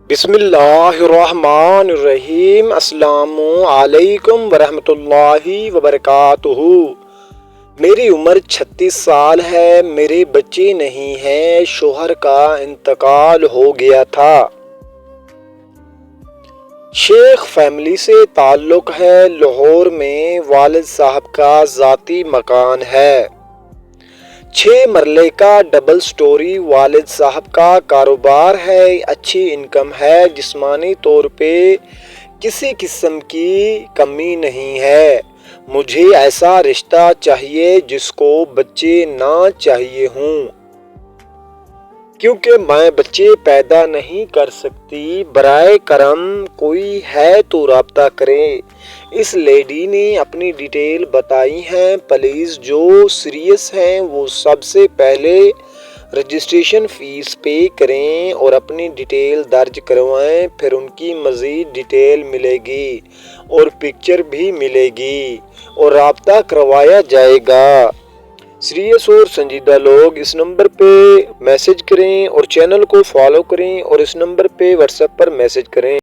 بسم اللہ الرحمن الرحیم۔ السلام علیکم ورحمۃ اللہ وبرکاتہ۔ میری عمر 36 سال ہے، میرے بچے نہیں ہیں، شوہر کا انتقال ہو گیا تھا۔ شیخ فیملی سے تعلق ہے، لاہور میں والد صاحب کا ذاتی مکان ہے، 6 مرلے کا ڈبل سٹوری۔ والد صاحب کا کاروبار ہے، اچھی انکم ہے، جسمانی طور پہ کسی قسم کی کمی نہیں ہے۔ مجھے ایسا رشتہ چاہیے جس کو بچے نہ چاہیے ہوں، کیونکہ میں بچے پیدا نہیں کر سکتی۔ برائے کرم کوئی ہے تو رابطہ کریں۔ اس لیڈی نے اپنی ڈیٹیل بتائی ہے، پلیز جو سیریس ہیں وہ سب سے پہلے رجسٹریشن فیس پے کریں اور اپنی ڈیٹیل درج کروائیں، پھر ان کی مزید ڈیٹیل ملے گی اور پکچر بھی ملے گی اور رابطہ کروایا جائے گا۔ سیریس اور سنجیدہ لوگ اس نمبر پہ میسج کریں اور چینل کو فالو کریں اور اس نمبر پہ واٹس ایپ پر میسج کریں۔